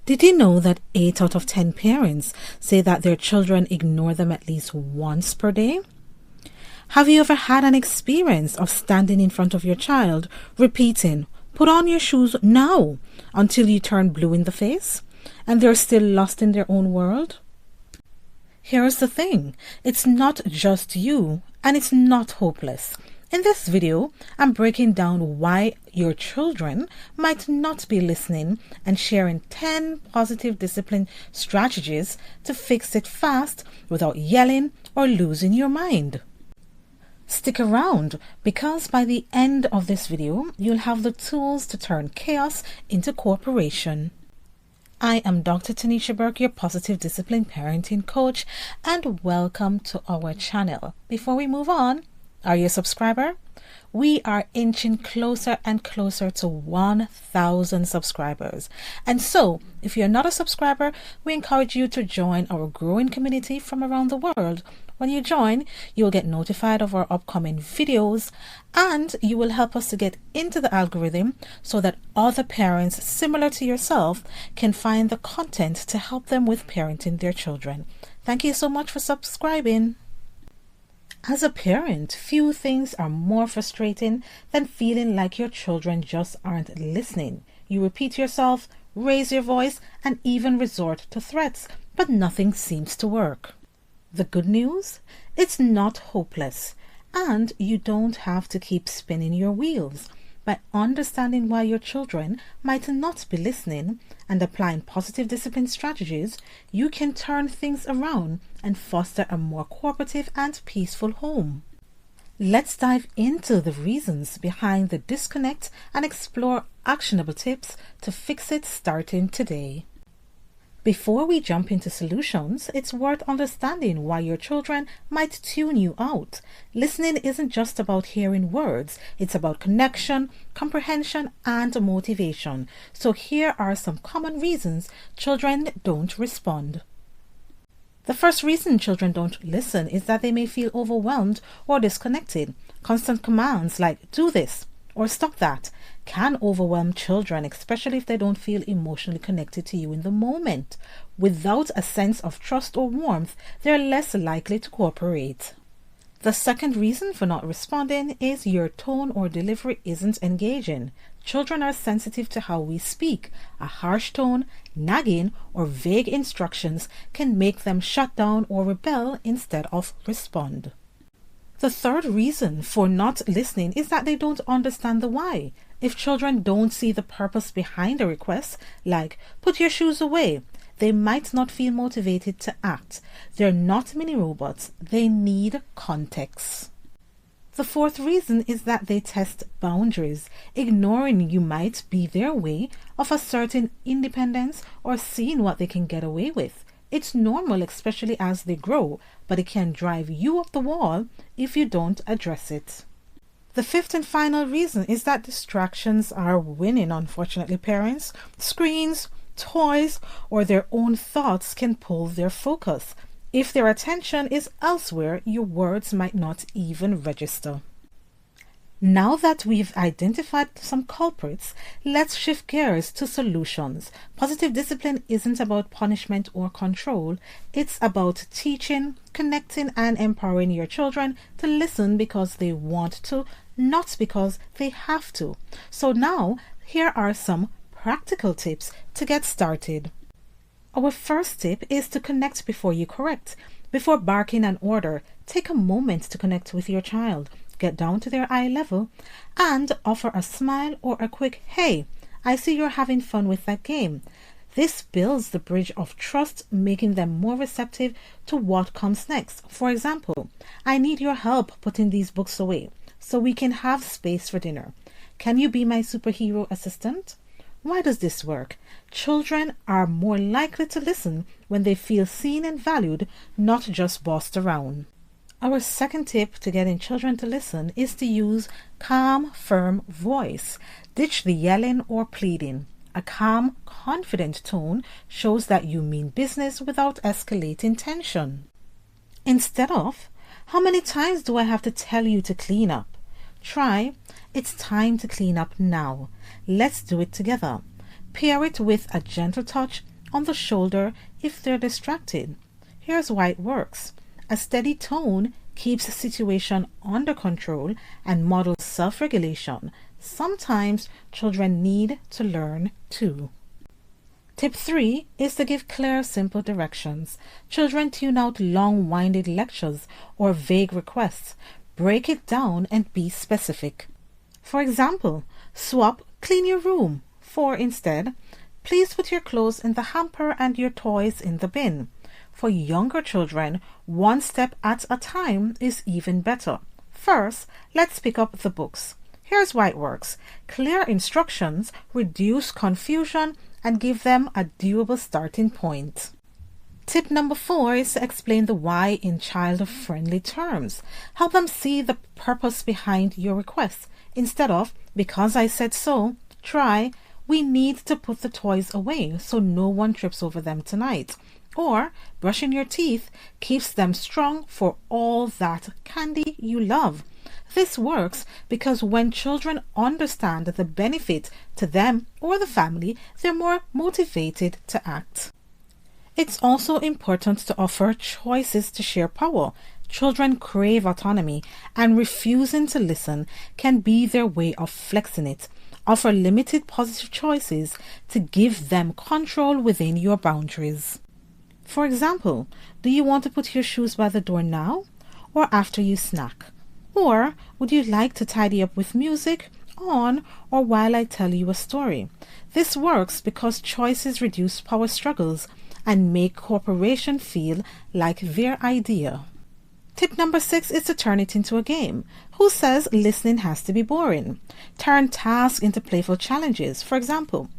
Did you know that 8 out of 10 parents say that their children ignore them at least once per day? Have you ever had an experience of standing in front of your child, repeating, "Put on your shoes now," until you turn blue in the face, and they're still lost in their own world? Here's the thing, it's not just you, and it's not hopeless. In this video, I'm breaking down why your children might not be listening and sharing 10 positive discipline strategies to fix it fast without yelling or losing your mind. Stick around, because by the end of this video, you'll have the tools to turn chaos into cooperation. I am Dr. Taniesha Burke, your positive discipline parenting coach, and welcome to our channel. Before we move on, are you a subscriber? We are inching closer and closer to 1,000 subscribers. And so, if you're not a subscriber, we encourage you to join our growing community from around the world. When you join, you'll get notified of our upcoming videos, and you will help us to get into the algorithm so that other parents similar to yourself can find the content to help them with parenting their children. Thank you so much for subscribing. As a parent, few things are more frustrating than feeling like your children just aren't listening. You repeat yourself, raise your voice, and even resort to threats, but nothing seems to work. The good news? It's not hopeless, and you don't have to keep spinning your wheels. By understanding why your children might not be listening and applying positive discipline strategies, you can turn things around and foster a more cooperative and peaceful home. Let's dive into the reasons behind the disconnect and explore actionable tips to fix it starting today. Before we jump into solutions, it's worth understanding why your children might tune you out. Listening isn't just about hearing words, it's about connection, comprehension, and motivation. So here are some common reasons children don't respond. The first reason children don't listen is that they may feel overwhelmed or disconnected. Constant commands like "do this" or "stop that" can overwhelm children, especially if they don't feel emotionally connected to you in the moment. Without a sense of trust or warmth, they're less likely to cooperate. The second reason for not responding is your tone or delivery isn't engaging. Children are sensitive to how we speak. A harsh tone, nagging, or vague instructions can make them shut down or rebel instead of respond. The third reason for not listening is that they don't understand the why. If children don't see the purpose behind a request, like "put your shoes away," they might not feel motivated to act. They're not mini robots. They need context. The fourth reason is that they test boundaries. Ignoring you might be their way of asserting independence or seeing what they can get away with. It's normal, especially as they grow, but it can drive you up the wall if you don't address it. The fifth and final reason is that distractions are winning, unfortunately, parents. Screens, toys, or their own thoughts can pull their focus. If their attention is elsewhere, your words might not even register. Now that we've identified some culprits, let's shift gears to solutions. Positive discipline isn't about punishment or control. It's about teaching, connecting, and empowering your children to listen because they want to, not because they have to. So now, here are some practical tips to get started. Our first tip is to connect before you correct. Before barking an order, take a moment to connect with your child. Get down to their eye level and offer a smile or a quick "Hey, I see you're having fun with that game." This builds the bridge of trust, making them more receptive to what comes next. For example, "I need your help putting these books away so we can have space for dinner. Can you be my superhero assistant?" Why does this work? Children are more likely to listen when they feel seen and valued, not just bossed around. Our second tip to getting children to listen is to use calm, firm voice. Ditch the yelling or pleading. A calm, confident tone shows that you mean business without escalating tension. Instead of, "How many times do I have to tell you to clean up?" Try, "It's time to clean up now. Let's do it together." Pair it with a gentle touch, on the shoulder if they're distracted. Here's why it works. A steady tone keeps the situation under control and models self-regulation. Sometimes children need to learn too. Tip 3 is to give clear, simple directions. Children tune out long-winded lectures or vague requests. Break it down and be specific. For example, swap clean your room for instead, please put your clothes in the hamper and your toys in the bin. For younger children, one step at a time is even better. First, let's pick up the books. Here's why it works. Clear instructions reduce confusion and give them a doable starting point. Tip number 4 is to explain the why in child-friendly terms. Help them see the purpose behind your request. Instead of, because I said so, try, we need to put the toys away so no one trips over them tonight. Or, brushing your teeth keeps them strong for all that candy you love. This works because when children understand the benefit to them or the family, they're more motivated to act. It's also important to offer choices to share power. Children crave autonomy, and refusing to listen can be their way of flexing it. Offer limited positive choices to give them control within your boundaries. For example, do you want to put your shoes by the door now or after you snack? Or would you like to tidy up with music on or while I tell you a story? This works because choices reduce power struggles and make cooperation feel like their idea. Tip number 6 is to turn it into a game. Who says listening has to be boring? Turn tasks into playful challenges. For example,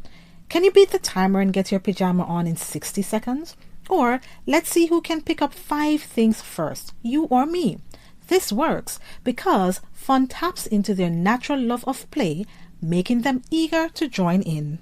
can you beat the timer and get your pajama on in 60 seconds? Or let's see who can pick up 5 things first, you or me. This works because fun taps into their natural love of play, making them eager to join in.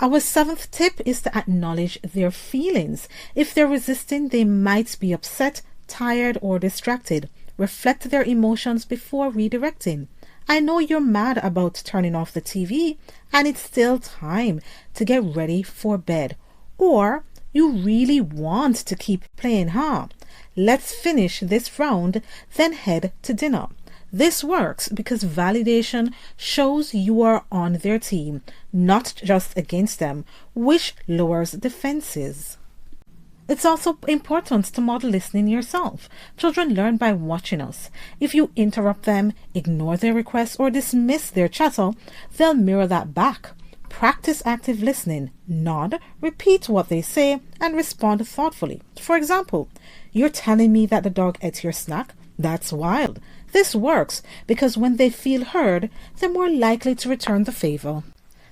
Our 7th tip is to acknowledge their feelings. If they're resisting, they might be upset, tired, or distracted. Reflect their emotions before redirecting. I know you're mad about turning off the TV and it's still time to get ready for bed. Or you really want to keep playing, huh? Let's finish this round, then head to dinner. This works because validation shows you are on their team, not just against them, which lowers defenses. It's also important to model listening yourself. Children learn by watching us. If you interrupt them, ignore their requests, or dismiss their chatter, they'll mirror that back. Practice active listening. Nod, repeat what they say, and respond thoughtfully. For example, you're telling me that the dog ate your snack? That's wild. This works because when they feel heard, they're more likely to return the favor.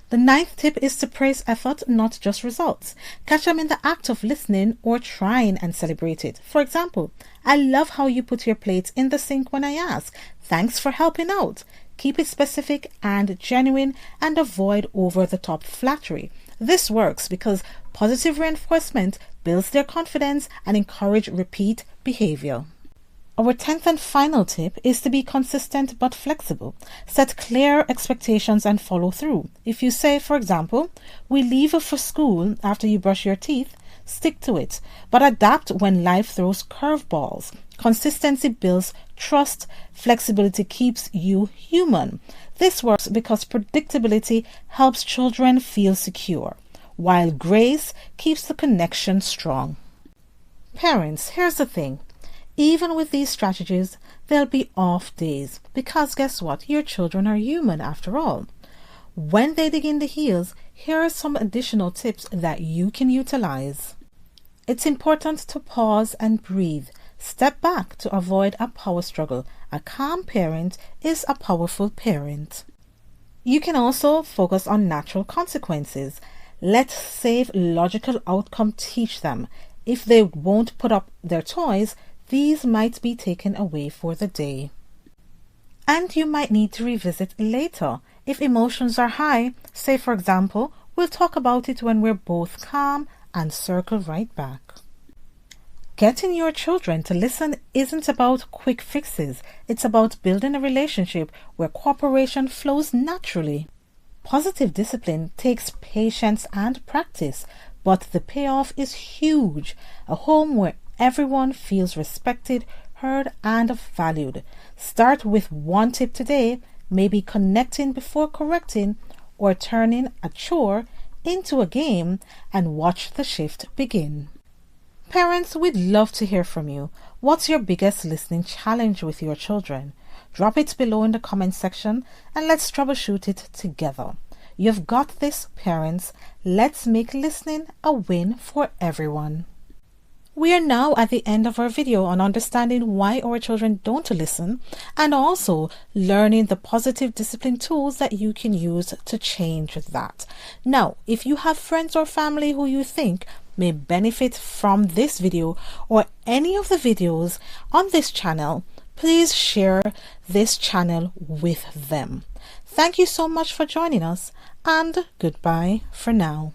The 9th tip is to praise effort, not just results. Catch them in the act of listening or trying and celebrate it. For example, I love how you put your plates in the sink when I ask. Thanks for helping out. Keep it specific and genuine and avoid over-the-top flattery. This works because positive reinforcement builds their confidence and encourages repeat behavior. Our 10th and final tip is to be consistent but flexible. Set clear expectations and follow through. If you say, for example, we leave for school after you brush your teeth, stick to it, but adapt when life throws curveballs. Consistency builds trust. Flexibility keeps you human. This works because predictability helps children feel secure, while grace keeps the connection strong. Parents, here's the thing. Even with these strategies, there'll be off days because guess what? Your children are human after all. When they dig in the heels, here are some additional tips that you can utilize. It's important to pause and breathe. Step back to avoid a power struggle. A calm parent is a powerful parent. You can also focus on natural consequences. Let safe, logical outcome teach them. If they won't put up their toys, these might be taken away for the day. And you might need to revisit later. If emotions are high, say for example, we'll talk about it when we're both calm and circle right back. Getting your children to listen isn't about quick fixes. It's about building a relationship where cooperation flows naturally. Positive discipline takes patience and practice, but the payoff is huge. A home where everyone feels respected, heard, and valued. Start with one tip today, maybe connecting before correcting, or turning a chore into a game, and watch the shift begin. Parents, we'd love to hear from you. What's your biggest listening challenge with your children? Drop it below in the comment section and let's troubleshoot it together. You've got this, parents. Let's make listening a win for everyone. We are now at the end of our video on understanding why our children don't listen and also learning the positive discipline tools that you can use to change that. Now, if you have friends or family who you think may benefit from this video or any of the videos on this channel, please share this channel with them. Thank you so much for joining us, and goodbye for now.